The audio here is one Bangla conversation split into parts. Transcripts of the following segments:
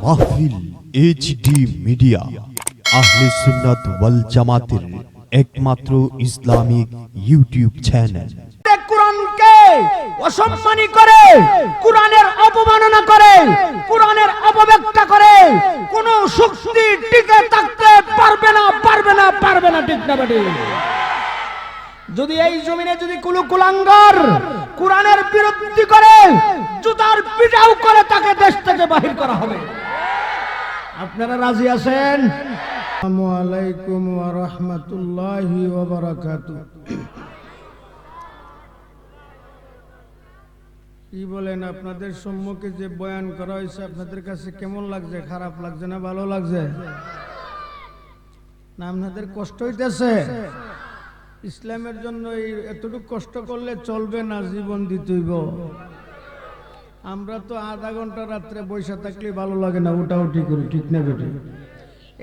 মাহফিল এইচডি মিডিয়া আহলে সুন্নাত ওয়াল জামাতের একমাত্র ইসলামিক ইউটিউব চ্যানেল। কুরআনকে অসম্মানী করে, কুরআনের অপমাননা করে, কুরআনের অপব্যাখ্যা করে কোন শক্তি টিকে থাকতে পারবে না, ঠিক না বেটি? যদি এই জমিনে যদি কুলাঙ্গার কুরআনের বিরোধী করে, জুতার পিটাও করে তাকে দেশ থেকে বাহির করা হবে। আপনারা রাজি আছেন? আসসালামু আলাইকুম ওয়া রাহমাতুল্লাহি ওয়া বারাকাতুহু। কি বলেন, আপনাদের সম্মুখে যে বয়ান করা হয়েছে আপনাদের কাছে কেমন লাগছে? খারাপ লাগছে না ভালো লাগছে? না আপনাদের কষ্ট হইতেছে? ইসলামের জন্য এতটুকু কষ্ট করলে চলবে না, জীবন দিতেইব। আমরা তো আধা ঘন্টা রাত্রে বৈশা থাকলে ভালো লাগে না, উঠাউঠি করি, ঠিক না বেটি?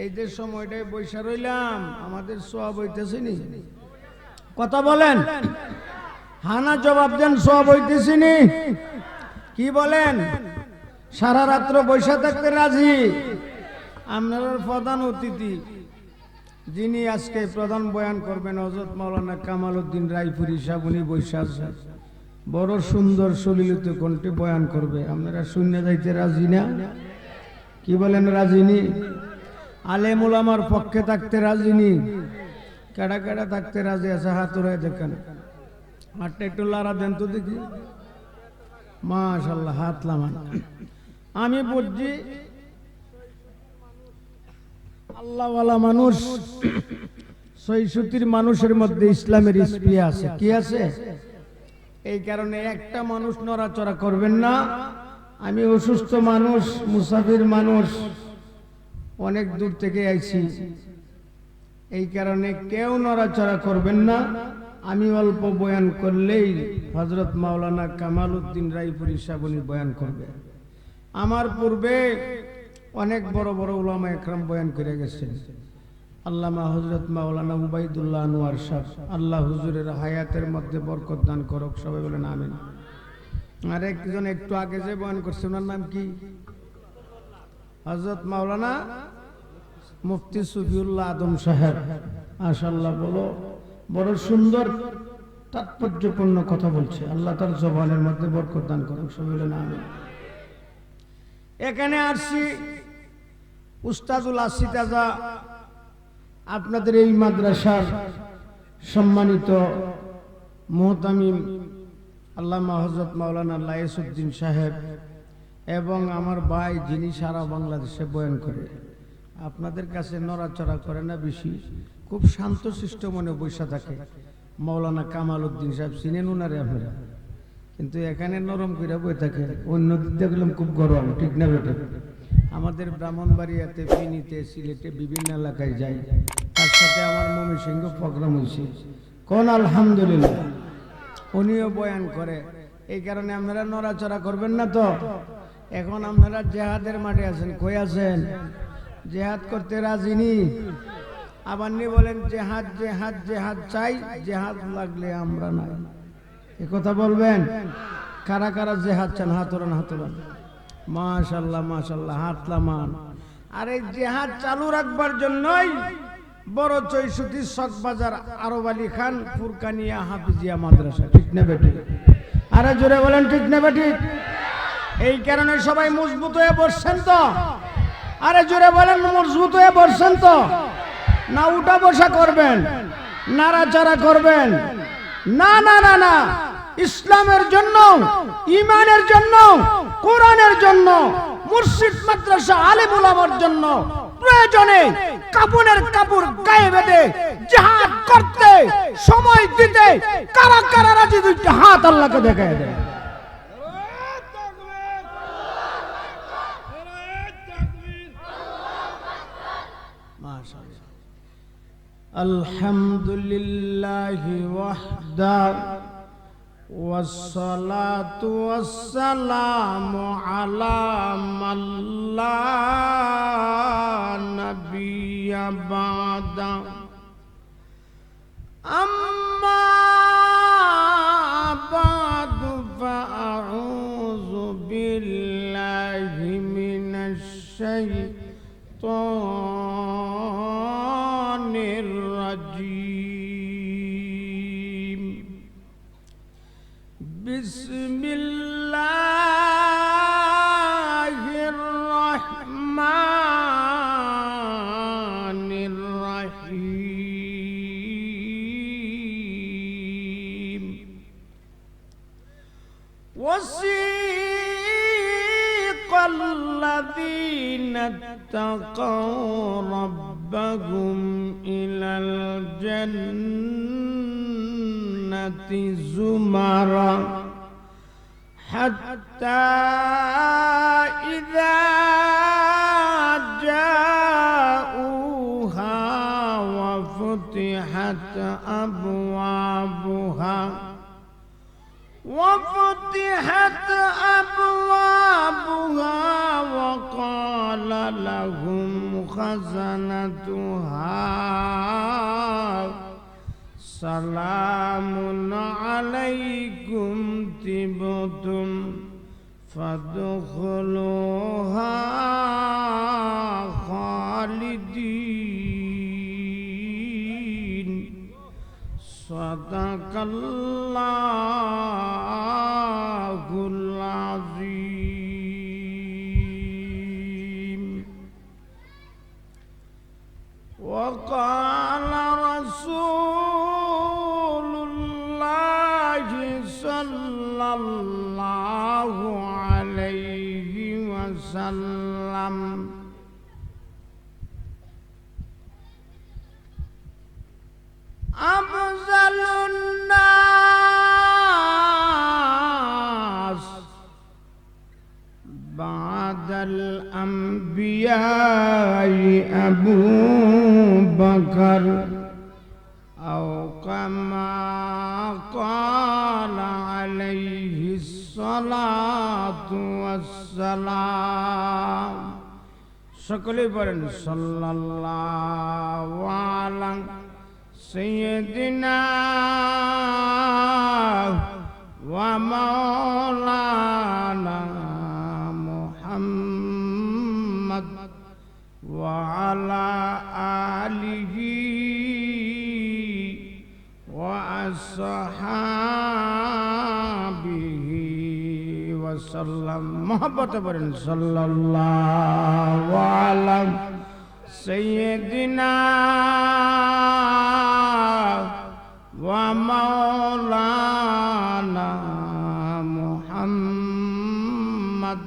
এই যে সময়টাই বৈশা রইলাম, আমাদের সওয়াব হইতেছে নি? কথা বলেন, হানা জবাব দেন, সওয়াব হইতেছে নি? কি বলেন? সারা রাত্র বৈশা থাকতে রাজি? আপনার প্রধান অতিথি যিনি আজকে প্রধান বয়ান করবেন, হযরত মাওলানা কামাল উদ্দিন রায়পুরী সাহেব, উনি বৈশা আছেন। বড় সুন্দর সলিলিত কণ্ঠে বয়ান করবে। আপনারা শূন্য যাইতে রাজি না? কি বলেন, রাজি নি? আলেম উলামার পক্ষে থাকতে রাজি নি? কেডা কেডা থাকতে রাজি আছে? হাত উড়ায় দেখেন, হাতটা একটু লাড়া দেন তো দেখি। মাশাআল্লাহ, হাত লামান। আমি বুঝছি আল্লাহওয়ালা মানুষ, ৬৬ মানুষের মধ্যে ইসলামের স্পৃহা আছে। কি আছে? এই কারণে একটা মানুষ নড়াচড়া করবেন না। আমি অসুস্থ মানুষ, মুসাফির মানুষ, অনেক দূর থেকে আইছি, এই কারণে কেউ নড়াচড়া করবেন না। আমি অল্প বয়ান করলেই হযরত মাওলানা কামাল উদ্দিন রায়পুরী সাহেব উনি বয়ান করবে। আমার পূর্বে অনেক বড় বড় উলামা একরাম বয়ান করে গেছেন। আল্লামা হযরত মাওলানা উবাইদুল্লাহ আনোয়ার সাহেব, আল্লাহ হুজুরের হায়াতের মধ্যে বরকত দান করুক, সবাই বলেন আমিন। আর একজন একটু আগে যে বয়ান করছে, ওনার নাম কি? হযরত মাওলানা মুফতি সুফিউল্লাহ আদম সাহেব। মাশাআল্লাহ, বলো বড় সুন্দর তাৎপর্যপূর্ণ কথা বলছে। আল্লাহ তার জবানের মধ্যে বরকত দান করুক, সবাই বলেন আমিন। এখানে আসছি উস্তাদুল আসিতাজা, আপনাদের এই মাদ্রাসার সম্মানিত মুহতামিম আল্লামা হযরত মাওলানা লায়েসউদ্দিন সাহেব এবং আমার ভাই যিনি সারা বাংলাদেশে বয়ান করে। আপনাদের কাছে নড়াচড়া করে না বেশি, খুব শান্তশিষ্ট মনে বৈশা থাকে। মাওলানা কামাল উদ্দিন সাহেব চিনেন উনারে আপনারা? কিন্তু এখানে নরম করে বই থাকে, অন্য দিক দেখলাম খুব গরম, ঠিক না বেটা? আমাদের ব্রাহ্মণবাড়িয়াতে, ফেনীতে, সিলেটে বিভিন্ন এলাকায় যাই, তার সাথে আমার ময়মনসিংহ প্রোগ্রাম হয়েছে। কোন আলহামদুলিল্লাহ, উনিও বয়ান করে। এই কারণে আপনারা নড়াচড়া করবেন না তো। এখন আপনারা জেহাদের মাঠে আছেন, কই আছেন? জেহাদ করতে রাজি নি? আবার নি বলেন জেহাদ জেহাদ জেহাদ চাই, জেহাদ লাগলে আমরা নাই। এ কথা বলবেন? কারা কারা জেহাদ চান? হাত উড়ান, হাত উড়ান। মাশাআল্লাহ মাশাআল্লাহ, হাত লামান। আর এই জেহাদ চালু রাখবার জন্যই বড় ৬৪ চকবাজার আরব আলী খান ফুরকানিয়া হাফিজিয়া মাদ্রাসা, ঠিক না বেটি? আরে জোরে বলেন, ঠিক না বেটি? এই কারণে সবাই মজবুত হয়ে বসছেন তো? আরে জোরে বলেন, মজবুত হয়ে বসছেন তো? না উঠা বসা করবেন, নাড়াচাড়া করবেন? না না না না, ইসলামের জন্য, ঈমানের জন্য, কোরআনের জন্য, মুর্শিদ মাদ্রাসা আলেম উলামার জন্য প্রয়োজনে কাপনের কাপড় গায়ে বেঁধে জিহাদ করতে, সময় দিতে কারা কারা রাজি? দুইটা হাত আল্লাহকে দেখায় দেয়। মাশাআল্লাহ, আলহামদুলিল্লাহি ওয়াহদা والصلاة والسلام على من لا نبي بعده أما الشيطان الرجيم بسم الله الرحمن الرحيم وسيق الذين اتقوا ربهم إلى الجنة زمرا حتى إذا جاءوها وفتحت أبوابها وقال لهم خزنتها سلام عليكم طبتم فادخلوها خالدين صدق الله العظيم وقال رسول الله صلى الله عليه وسلم أفضل الناس بعد الأنبياء أبو بكر أو كما قال عليه الصلاة والسلام সকলেই বলেন সাল্লাল্লাহু আলা سيدنا ومولانا محمد وعلى آله وأصحابه وسلم محبت برن صلى الله على سيدنا ومولانا محمد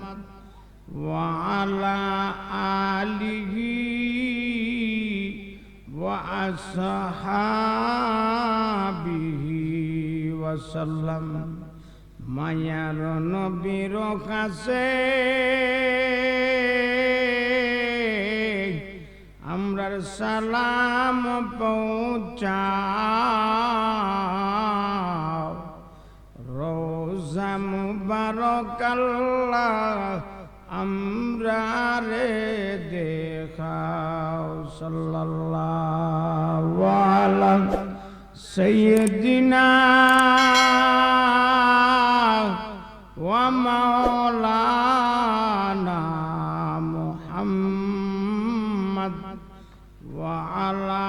وعلى آله وأصحابه وسلم মায়ার নবীর কাছে আমরার সালাম পৌঁছাও রোজা মুবারক আল্লাহ আমরারে দেখাও সাল্লাল্লাহু আলা সাইয়্যিদিনা ওয়া মাওলানা মুহাম্মদ وعلى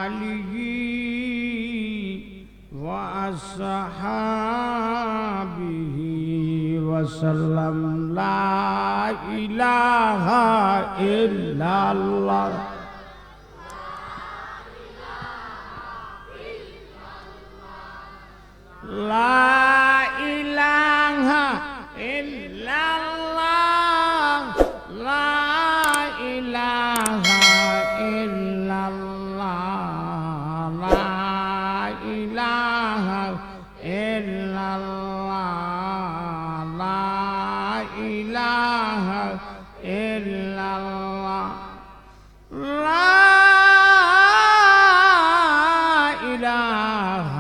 آله وأصحابه وسلم لا إله إلا الله لا إله إلا الله لا إله إلا الله لا إله إلا الله لا إله إلا الله لا إله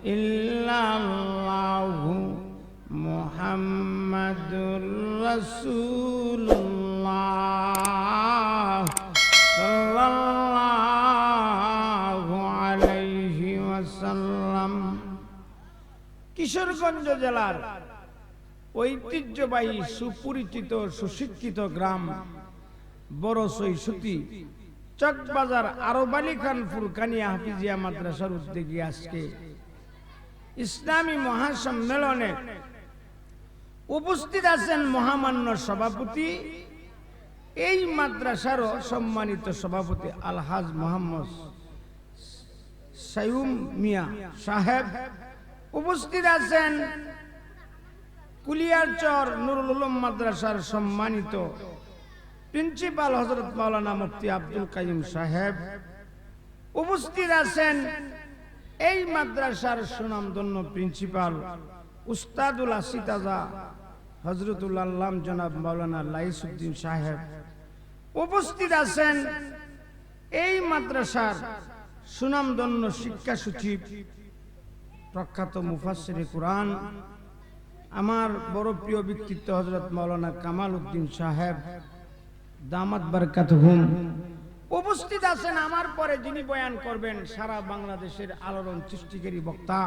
إلا الله محمد رسول الله صلى الله عليه وسلم কিশোরগঞ্জ জেলার ঐতিহ্যবাহী সুপরিচিত সুশিক্ষিত গ্রাম বড় সৈসুতি চকবাজার আরব আলী খান ফুরকানিয়া হাফিজিয়া মাদ্রাসার উদ্যোগে আজকে ইসলামী মহাসম্মেলনে উপস্থিত আছেন মহামান্য সভাপতি, এই মাদ্রাসারও সম্মানিত সভাপতি আলহাজ মোহাম্মদ সাইয়ুম মিয়া সাহেব, উপস্থিত আছেন কুলিয়ারচর নুরুল উলুম মাদ্রাসার সম্মানিত প্রিন্সিপাল হযরত মাওলানা মুফতি আব্দুল কাইয়ুম সাহেব, উপস্থিত আছেন এই মাদ্রাসার সুনামধন্য প্রিন্সিপাল উস্তাদুল আসিতাজা হযরতুল আল্লাম জনাব মাওলানা লাইসউদ্দিন সাহেব, উপস্থিত আছেন এই মাদ্রাসার সুনামধন্য শিক্ষা সচিব প্রখ্যাত মুফাসসিরে কুরআন আমার বড় প্রিয় ব্যক্তিত্ব হযরত মাওলানা কামাল উদ্দিন সাহেব দামাত বারাকাতুহুম, উপস্থিত আছেন আমার পরে যিনি বয়ান করবেন সারা বাংলাদেশের আলোড়ন সৃষ্টিকারী বক্তা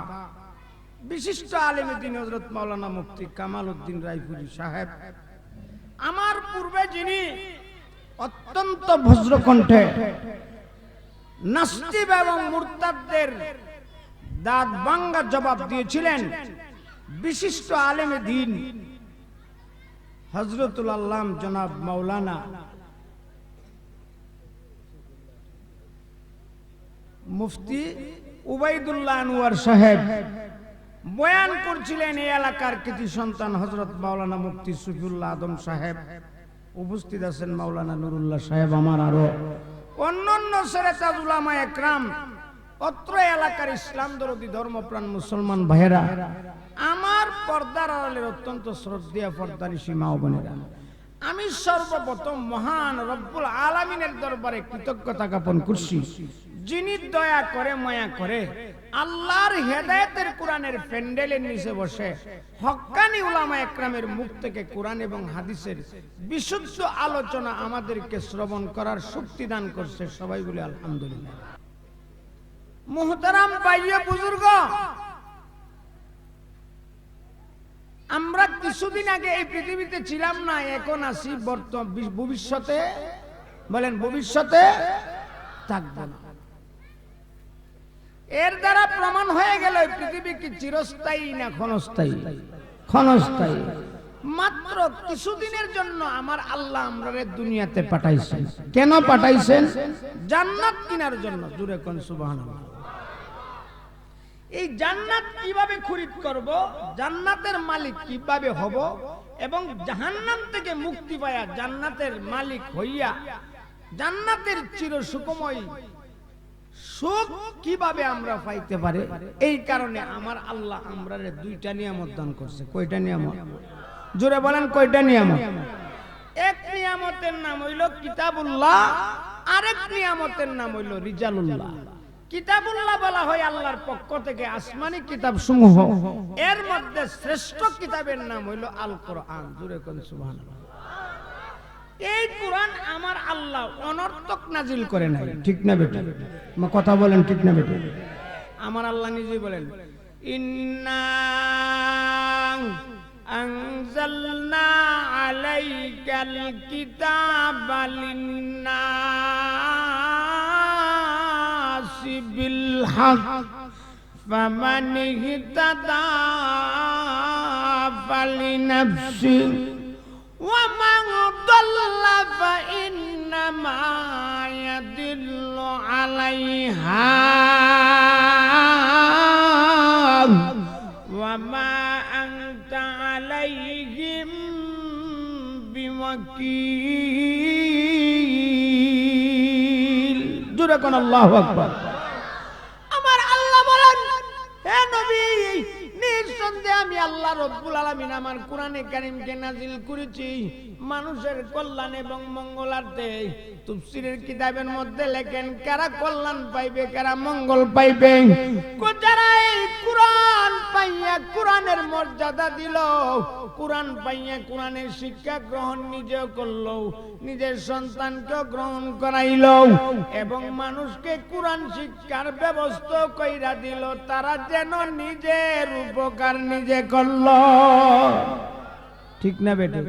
বিশিষ্ট আলেমে দ্বীন হযরত মাওলানা মুফতি কামাল উদ্দিন রায়পুরি সাহেব, আমার পূর্বে যিনি অত্যন্ত ভদ্রকণ্ঠে নাস্তিক এবং মুরতাদদের দাঁত ভাঙ্গা জবাব দিয়েছিলেন বিশিষ্ট আলেমে দ্বীন হযরতুল আল্লাম জনাব মাওলানা মুফতি উবাইদুল্লাহ আনোয়ার সাহেব, বয়ান করছিলেন এই এলাকার কৃতি সন্তান হযরত মাওলানা মুফতি সুফিউল্লাহ আদম সাহেব, উপস্থিত আছেন মাওলানা নুরুল্লাহ সাহেব, আমার আরো অন্যান্য সেরেতাজ উলামা একরাম, অত্র এলাকার ইসলাম দরদি ধর্মপ্রাণ মুসলমান ভাইয়েরা, আমার পর্দার আড়ালের অত্যন্ত শ্রদ্ধেয় পর্দানিশী মা ও বোনেরা, আমি সর্বপ্রথম মহান রব্বুল আলামিনের দরবারে কৃতজ্ঞতা জ্ঞাপন করছি, যিনি দয়া করে মায়া করে আল্লাহর হেদায়েতের কোরআনের প্যান্ডেলের নিচে বসে হক্কানি উলামা একরামের মুখ থেকে কোরআন এবং হাদিসের বিশুদ্ধ আলোচনা আমাদেরকে শ্রবণ করার শক্তি দান করছে। সবাই বলে আলহামদুলিল্লাহ। মুহতারাম ভাইয়া বুজুর্গ, আমরা কিছুদিন আগে এই পৃথিবীতে ছিলাম না, এখন আছি, ভবিষ্যতে বলেন ভবিষ্যতে থাকবো না। এর দ্বারা প্রমাণ হয়ে গেল পৃথিবী কি চিরস্থায়ী না ক্ষণস্থায়ী? ক্ষণস্থায়ী। মাত্র কিছুদিনের জন্য আমার আল্লাহ আমরারে দুনিয়াতে পাঠাইছেন। কেন পাঠাইছেন? জান্নাত কেনার জন্য। জুড়ে কোন সুবহানাল্লাহ। এই জান্নাত কিভাবে খরিদ করব, জান্নাতের মালিক কিভাবে হব এবং জাহান্নাম থেকে মুক্তি পায়া জান্নাতের মালিক হইয়া জান্নাতের চির সুখময় সুখ কিভাবে আমরা পাইতে পারে, এই কারণে আমার আল্লাহ আমরারে দুইটা নিয়ামত দান করছে। কয়টা নিয়ামত? জোরে বলেন কয়টা নিয়ামত? এক নিয়ামতের নাম হইল কিতাবুল্লাহ, আরেক নিয়ামতের নাম হইল রিজালুল্লাহ। কিতাবুল্লাহ বলা হয় আল্লাহর পক্ষ থেকে আসমানি কিতাব সমূহ, এর মধ্যে শ্রেষ্ঠ কিতাবের নাম হইল আল কোরআন। জোরে কোন সুবহানাল্লাহ। এই কোরআন আমার আল্লাহ অনর্থক নাজিল করে নাই, ঠিক না বেটা? কথা বলেন ঠিক না বেটা? আমার আল্লাহ নিজে বলেন, ইন্না আনজালনা আলাইকাল কিতাবা লিন্নাসি বিল হক ফামান ইহতাদা ফালিনাফসি ومن ضل فإنما يضل عليها وما أنت عليهم بوكيل। জোরে কোন আল্লাহু আকবার। আমার আল্লাহ বলেন, হে নবী, নিঃসন্দেহে আমি আল্লাহ রব্বুল আলামিন আমার কোরআনে কারীমকে নাজিল করেছি মানুষের কল্যাণ এবং মঙ্গলার্থে। তাফসীরের কিতাবের মধ্যে লেখেন কারা কল্যাণ পাইবে, কারা মঙ্গল পাইবে। যারা এই কোরআন পাইয়া কোরআনের মর্যাদা দিল, কোরআন পাইয়া কোরআনের শিক্ষা গ্রহণ নিজেও করল, নিজের সন্তানকেও গ্রহণ করাইল এবং মানুষকে কোরআন শিক্ষার ব্যবস্থা কইরা দিল, তারা যেন নিজের উপকার নিজে করল। ঠিক না বেটা?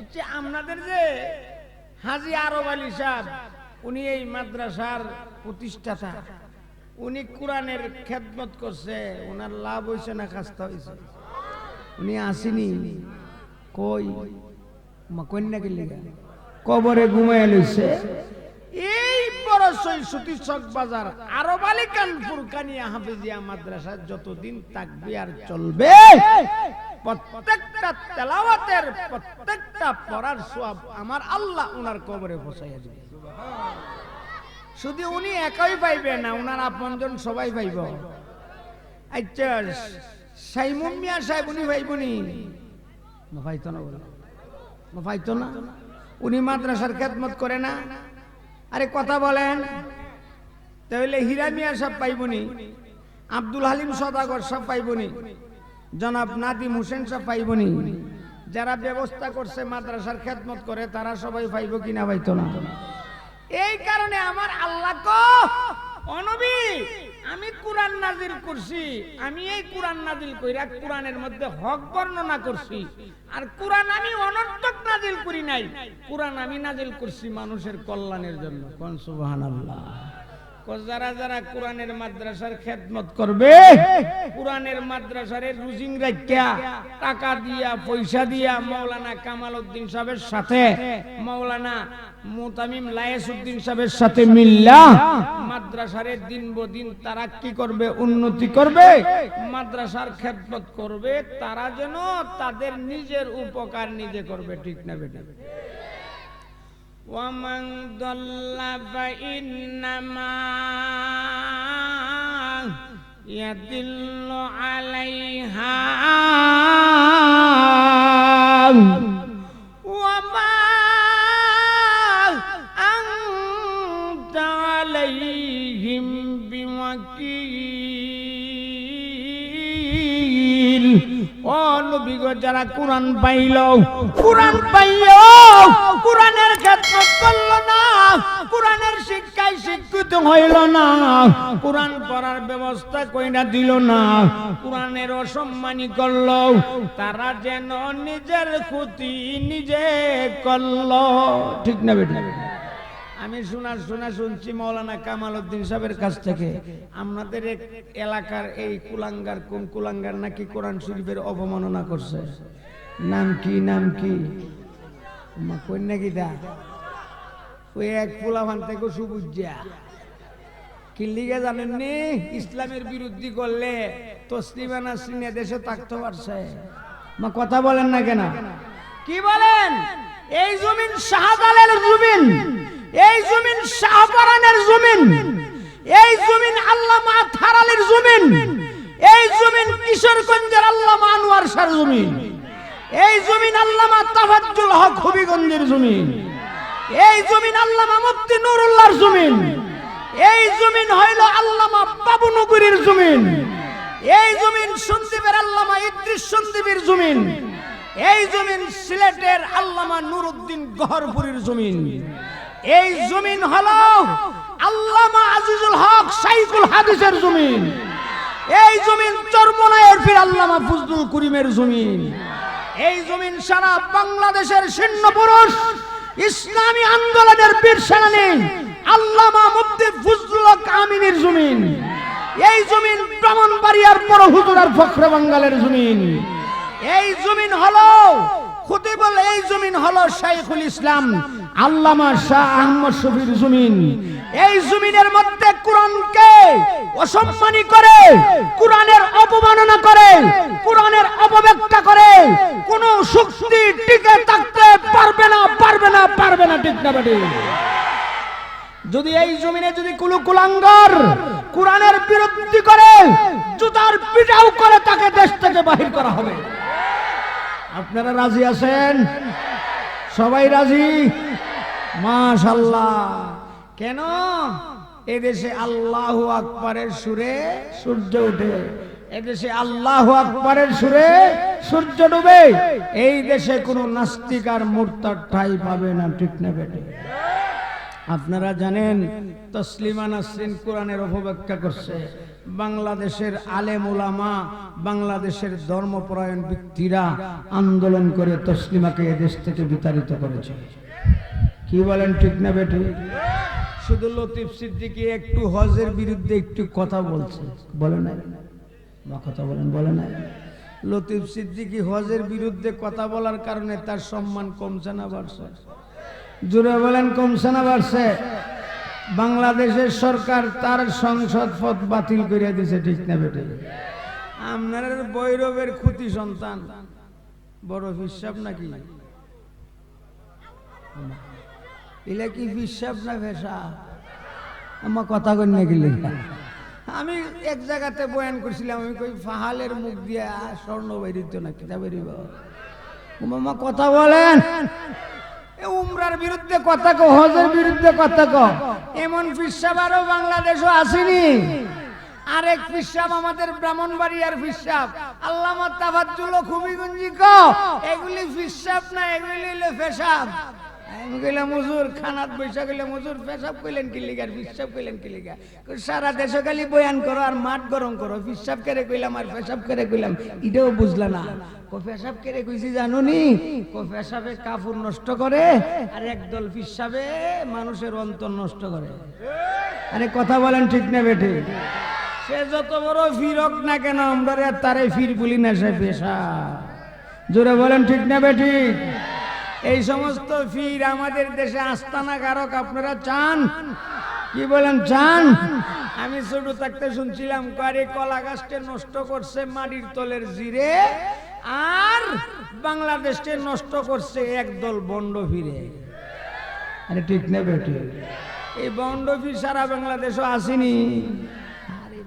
আচ্ছা, আপনাদের যে হাজী আরব আলী সাহেব, উনি এই মাদ্রাসার প্রতিষ্ঠাতা। উনি কোরআনের খেদমত করছে, ওনার লাভ হয়েছে না খাস্তা হয়েছে? উনি আসেনি কই কন্যা গেলে কবরে ঘুমায় লইছে। এই বড় সৈসুতি চক বাজার আরব আলী কানপুর কানিয়া হাফেজিয়া মাদ্রাসা যতদিন থাকবে আর চলবে, প্রত্যেকটা তেলাওয়াতের প্রত্যেকটা পড়ার সওয়াব আমার আল্লাহ উনার কবরে পৌঁছাইয়া দিবে। শুধু উনি একাই পাইবে না, উনার আপনজন সবাই পাইব। আচ্ছা সাইমুম মিয়া সাহেব উনি পাইবনি? পাইতো না, বলো পাইতো না। উনি মাদ্রাসার খেদমত করে না? আরে কথা বলেন। তাহলে হীরা মিয়া সাহেব পাইবনি? আব্দুল হালিম সদাগর সাহেব পাইবনি? জনাব নাদিম হোসেন সাহেব পাইবনি? যারা ব্যবস্থা করছে মাদ্রাসার খেদমত করে তারা সবাই পাইব কিনা? পাইতো না। এই কারণে আমার আল্লাহ কো ও নবী, আমি কোরআন নাজিল করছি, আমি এই কোরআন নাজিল কইরা কোরআনের মধ্যে হক বর্ণনা করছি। আর কোরআন আমি অনর্থক নাজিল করি নাই, কোরআন আমি নাজিল করছি মানুষের কল্যাণের জন্য। কোন সুবহানাল্লাহ। যারা যারা কোরআনের মাদ্রাসার খেদমত করবে, কোরআনের মাদ্রাসার রুজিং রাখিয়া টাকা দিয়া পয়সা দিয়া মাওলানা কামাল উদ্দিন সাহেবের সাথে মাওলানা মুতামিম লায়েসউদ্দিন সাহেবের সাথে মিল্লা মাদ্রাসার দিন বদিন তারা কি করবে? উন্নতি করবে, মাদ্রাসার খেদমত করবে। তারা যেন তাদের নিজের উপকার নিজে করবে। ঠিক না বেটা? ومن ضل فإنما يضل عليها وما أنت عليهم بوكيل। ও নবী গো, যারা কোরআন পাইল, কোরআন পাইও, কোরআনের খেদমত করলো না, কোরআনের শিক্ষায় শিক্ষিত হইল না, কোরআন পড়ার ব্যবস্থা কইরা দিল না, কোরআনের অসম্মানী করলো, তারা যেন নিজের ক্ষতি নিজে করলো। ঠিক না বেটা? আমি শুনছি মাওলানা কামাল উদ্দিন সাহেবের কাছ থেকে, আপনাদের এক এলাকার এই কুলাঙ্গার, কোন কুলাঙ্গার নাকি কোরআন শরীফের অবমাননা করছে। নাম কি? নাম কি? কই নাকি দা? ওই এক ফুলাভান থেকে সুবুজ্জা কি লিগে জানেননি? ইসলামের বিরুদ্ধে করলে তসলিমা নাসরিন দেশে থাকতে পারছে। কথা বলেন না কেন? কি বলেন? এই জমিন শাহজালালের জমিন, এই জমিন শাহপরানের জমিন, এই জমিন আল্লামা থারালের জমিন, এই জমিন কিশোরগঞ্জের আল্লামা আনোয়ার শাহর জমিন, এই জমিন আল্লামা তাফাজ্জুল হক হবিগঞ্জের জমিন, এই জমিন আল্লামা মুফতি নুরুল্লাহর জমিন, এই জমিন হইল আল্লামা বাবুনগরীর জমিন, এই জমিন সন্দীপের আল্লামা ইদ্রিস সন্দীপের জমিন, এই জমিন সিলেটের আল্লামা নুরউদ্দিন গহরপুরীর জমিন, এই জমিন হলো আল্লামা আজিজুল হক শাইখুল হাদিসের জমিন, এই জমিন চরমনায়ের পীর আল্লামা ফজলুল করিমের জমিন, এই জমিন সারা বাংলাদেশের শীর্ষ পুরুষ ইসলামী আন্দোলনের বীর সেনানী আল্লামা মুফতি ফজলুল হক আমিনের জমিন, এই জমিন ব্রাহ্মণবাড়িয়ার বড় হুজুরার ফখরে বাঙ্গালের জমিন, এই জমিন হলো খুতিবুল, এই জমিন হলো শাইখুল ইসলাম আল্লামা শাহ আহমদ শফির জমিন। এই জমিনের মধ্যে কোরআনকে অসম্মানী করে, কোরআনের অপমাননা করে, কোরআনের অপব্যাখ্যা করে কোন শক্তি টিকে থাকতে পারবে না, পারবে না, পারবে না। ঠিক না বেটি? যদি এই জমিনে যদি কুলু কুলাঙ্গার কোরআনের বিরোধী করে, জুতার পিটাও করে তাকে দেশ থেকে বাহির করা হবে। আপনারা রাজি আছেন? সবাই রাজি? মাশাআল্লাহ। কেন? এদেশে আল্লাহু আকবারের সুরে সূর্য ওঠে, এদেশে আল্লাহু আকবারের সুরে সূর্য ডুবে। এই দেশে কোনো নাস্তিক আর মুরতাদ ঠাঁই পাবে না। ঠিক না বেটে? আপনারা জানেন তসলিমা নাসরিন কোরআনের অপব্যাখ্যা করছে। বাংলাদেশের আলেম উলামা, বাংলাদেশের ধর্মপরায়ণ ব্যক্তিরা আন্দোলন করে তসলিমাকে এদেশ থেকে বিতাড়িত করেছে। কি বলেন ঠিক না বেঠিক? শুধু লতিফ সিদ্দিকী একটু হজের বিরুদ্ধে একটু কথা বলছে, বলে নাই বা কথা বলেন, বলে নাই? লতিফ সিদ্দিকী হজের বিরুদ্ধে কথা বলার কারণে তার সম্মান কমছে না বাড়ছে? জুড়ে বলেন কমছে না বাড়ছে? বাংলাদেশের সরকার তার সংসদ পদ বাতিল করে দিয়েছে, ঠিক না বেঠিক? আপনার বৈরবের খুতি সন্তান বড় হিসাব নাকি? এলা কি হিসাব না ভেসা? আমার কথা কই নাকি লেখা? আমি এক জায়গাতে বয়ান করছিলাম, আমি কই ফাহালের মুখ দিয়ে স্বর্ণ বেরিত না, কিতা বেরিব? মামা কথা বলেন, উমরার বিরুদ্ধে কথা কো, হজের বিরুদ্ধে কথা কো। এমন হিসাব আরো বাংলাদেশও আসেনি। আরেক ফিসাব আমাদের ব্রাহ্মণবাড়িয়ার ফিসাব আল্লামা তাফাজ্জুল খুবিগঞ্জি কো, এগুলি ফিসাব না, এগুলি হলো পেশাব। আমি কইলাম হুজুর খানাত বৈশা কইলাম হুজুর পেশাব কইলেন কি লিগা, ফিসাব কইলেন কি লিগা? সারা দেশে খালি বয়ান করো আর মাঠ গরম করো, ফিসাব করে কইলাম আর পেশাব করে কইলাম, এটাও বুঝলা না। কো পেশাব করে কইছি জানুনি, কো পেশাবে কাপড় নষ্ট করে আর একদল ফিসাবে মানুষের অন্তর নষ্ট করে। আরে কথা বলেন ঠিক না বেঠি? সে যত বড় ফিরক না কেন আমরা তারে ফির বলি না, সে পেশা। জোরে বলেন ঠিক না বেঠি? এই সমস্ত ফির আমাদের দেশে আস্তানা কারক আপনারা চান? কি বলেন চান? আমি ছোট থাকতে শুনছিলাম কারে কলা গাছটা নষ্ট করছে মাটির তলের জিরে, আর বাংলাদেশকে নষ্ট করছে একদল বন্ড ফিরে। আরে ঠিক না বেঠি? এই বন্ড ফির সারা বাংলাদেশও আসেনি।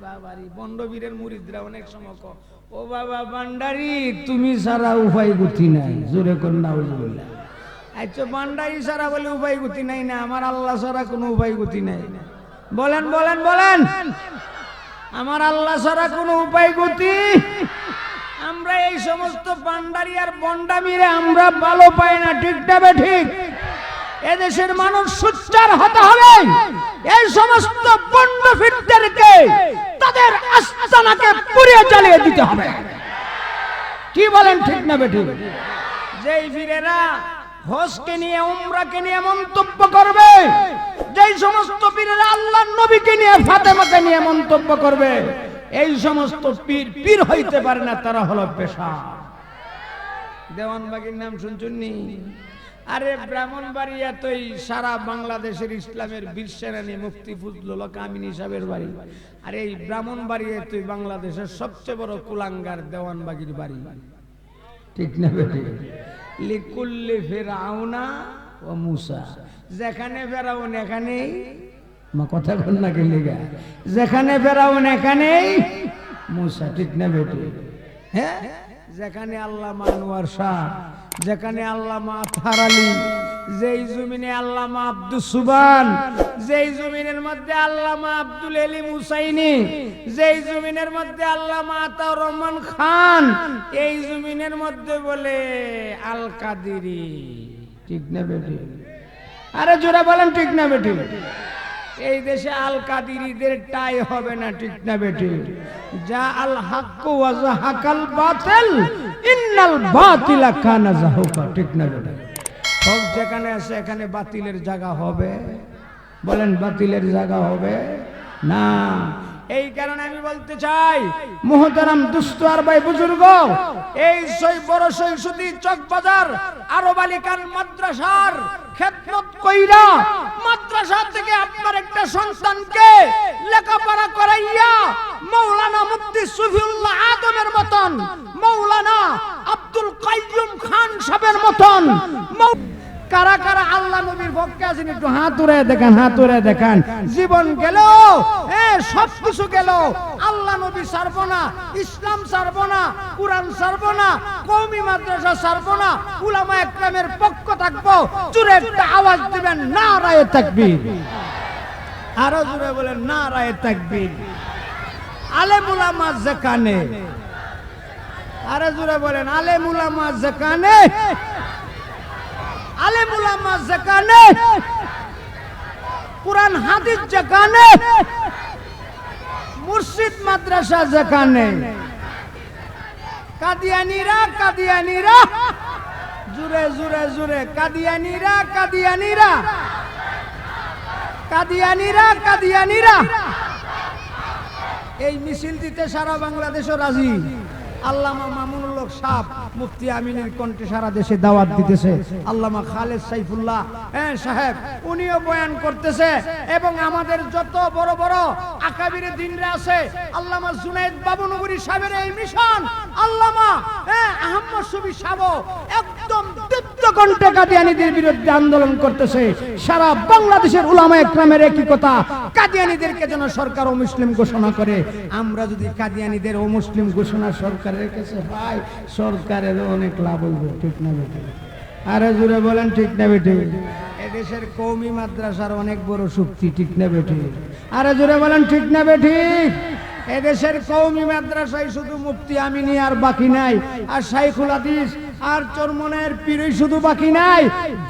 বাবারি বন্ডবীরের মুরিদরা অনেক সময় কো, ও বাবা ভান্ডারি তুমি সারা উপায় গতি নাই, জোরে কর নাউজুবিল্লাহ। আচ্ছা ভান্ডারি সারা বলে উপায় গতি নাই না, আমার আল্লাহ সারা কোনো উপায় গতি নাই। বলেন বলেন বলেন, আমার আল্লাহ সারা কোনো উপায় গতি? আমরা এই সমস্ত ভান্ডারি আর বন্ডামিরে আমরা ভালো পাই না, ঠিক না ঠিক? এদেশের মানুষ সুচ্চার হতে হবে, এই সমস্ত বন্ড ফিরদেরকে তাদের আস্তানাকে পুড়িয়ে জ্বালিয়ে দিতে হবে। কি বলেন ঠিক না বেঠিক? যেই ফিরেরা হজকে নিয়ে উমরাকে নিয়ে মন্তব্য করবে, যেই সমস্ত পীরেরা আল্লাহর নবীকে নিয়ে ফাতেমাকে নিয়ে মন্তব্য করবে, এই সমস্ত পীর পীর হইতে পারে না, তারা হলো পেশা। দেওয়ানবাগীর নাম শুনছেন নি? আরে ব্রাহ্মণবাড়িয়া তো সারা বাংলাদেশের ইসলামের বীর সেনানী মুফতি ফজলুল হক আমিনী সাহেবের বাড়ি। আর এই ব্রাহ্মণবাড়িয়া তো বাংলাদেশের সবচেয়ে বড় কুলাঙ্গার দেওয়ানবাগীর বাড়ি, ঠিক না বেটি? লিকুল্লি ফিরআউনা ওয়া মূসা, যেখানে ফেরাউন এখানেই, মা কথা কন না কি লিগা? যেখানে ফেরাউন এখানেই মূসা, ঠিক না বেটি? হ্যাঁ, যেখানে আল্লামা আনোয়ার শাহ, যেখানে আল্লামা আতহার আলী, যেই জমিনে আল্লামা আব্দুস সুবহান, যেই জমিনের মধ্যে আল্লামা আব্দুল এলিম হুসাইনি, যেই জমিনের মধ্যে আল্লামা আতাউর রহমান খান, এই জমিনের মধ্যে বলে আল কাদেরী, ঠিক না বেটি? আরে জোরে বলেন ঠিক না বেটি? এই দেশে আল কাদেরীদের টাই হবে না, ঠিক না বেটি? যা আল হক ওয়া যাহাকাল বাতিল ইন্নাল বাতিলা কানা যাহুকা, ঠিক না বেটি? হক যেখানে আছে এখানে বাতিলের জায়গা হবে? বলেন বাতিলের জায়গা হবে না। এই কারণে আমি বলতে চাই মুহতারাম দুস্থ আর ভাই বুজুর্গ, এই বড় সৈসুতি চকবাজার আরব আলী খান মাদ্রাসার খেদমত কইরা মাদ্রাসা থেকে আপনার একটা সন্তানকে লেখাপড়া করাইয়া মাওলানা মুফতি সুফিউল্লাহ আদমের মতন, মাওলানা আব্দুল কাইয়ুম খান সাহেবের মতন, কারা কারা আল্লাহ নবীর পক্ষে আছেন একটু হাত উড়ায় দেখান, হাত উড়ায় দেখান। জীবন গেল, সব কিছু গেল, আল্লাহ নবী ছাড়ব না, ইসলাম ছাড়ব না, কুরআন ছাড়ব না, কওমি মাদ্রাসা ছাড়ব না, উলামা একরামের পক্ষ থাকবো। জোরে একটা আওয়াজ দিবেন নারায়ে তাকবীর। আরো জোরে বলেন নারায়ে তাকবীর। আলেম উলামা যেখানে, আরো জোরে বলেন আলেম উলামা যেখানে, আলেম উলামা যেখানে, কুরআন হাদিস যেখানে, মুর্শিদ মাদ্রাসা যেখানে, কাদিয়ানীরা জুড়ে জুড়ে জুড়ে কাদিয়ানীরা কাদিয়ানীরা কাদিয়ানীরা কাদিয়ানীরা এই মিছিল দিতে সারা বাংলাদেশও রাজি। আল্লামা মামুনুল হক সাহেব মুফতি আমিনের কণ্ঠে সারা দেশে দাওয়াত দিতেছে। আল্লামা খালেদ সাইফুল্লাহ সাহেব উনিও বয়ান করতেছে, এবং আমাদের যত বড় বড় আকাবিরে দিনরা আছে, আল্লামা জুনায়েদ বাবুনগরী সাহেবের এই মিশন, আল্লামা আহমদ শফি সাহেব একদম দীপ্ত কণ্ঠে কাদিয়ানীদের বিরুদ্ধে আন্দোলন করতেছে। সারা বাংলাদেশের উলামা একরামের একই কথা, কাদিয়ানীদেরকে যেন সরকার অমুসলিম ঘোষণা করে। আমরা যদি কাদিয়ানীদের অমুসলিম ঘোষণা সরকারের কাছে পাই, সরকারেরও অনেক লাভ হইব। ঠিক না বেটি? আরে জুড়ে বলেন ঠিক না বেটি? এদেশের কওমি মাদ্রাসার অনেক বড় শক্তি। ঠিক না বেটি? আরে জুড়ে বলেন ঠিক না বেটি? এদেশের কওমি মাদ্রাসায় শুধু মুফতি আমিনী আর বাকি নাই, আর শাইখুল হাদিস আর চরমনায়ের পীরই শুধু বাকি নাই।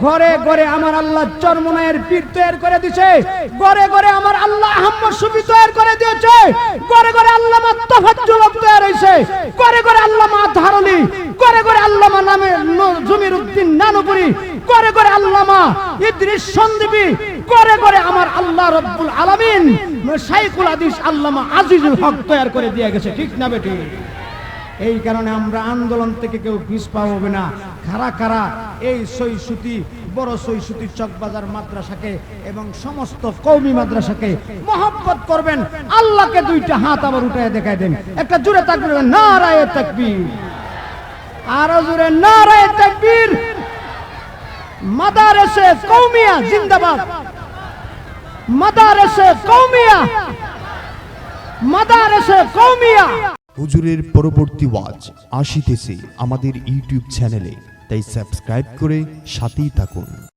ঘরে ঘরে আমার আল্লাহ চরমনায়ের পীর তৈরি করে দিয়েছে, ঘরে ঘরে আমার আল্লাহ আহমদ শফি তৈরি করে দিয়েছে, ঘরে ঘরে আল্লামা তাফাজ্জুল তৈরি হইছে, ঘরে ঘরে আল্লামা আতহারুলি, ঘরে ঘরে আল্লামা নামে জমির উদ্দিন নানুপুরি, ঘরে ঘরে আল্লামা ইদ্রিস সন্দীপী, ঘরে ঘরে আমার আল্লাহ রব্বুল আলামিন শাইখুল হাদিস আল্লামা আজিজুল হক তৈরি করে দিয়ে গেছে। ঠিক না বেটি? এই কারণে আমরা আন্দোলন থেকে কেউ পিছপা হবে না। কারা কারা এই সৈসুতি বড় সৈসুতি চকবাজার মাদ্রাসাকে এবং সমস্ত কওমি মাদ্রাসাকে মহব্বত করবেন, আল্লাহকে দুইটা হাত আবার উঠায় দেখায় দেন। একটা জোরে তাকবীর, নারায়ে তাকবীর। আরো জোরে নারায়ে তাকবীর। মাদারেসে কওমিয়া জিন্দাবাদ, মাদারেসে কওমিয়া, মাদারেসে কওমিয়া। হুজুরের পরবর্তী ওয়াজ আসিতেছে আমাদের ইউটিউব চ্যানেলে, তাই সাবস্ক্রাইব করে সাথেই থাকুন।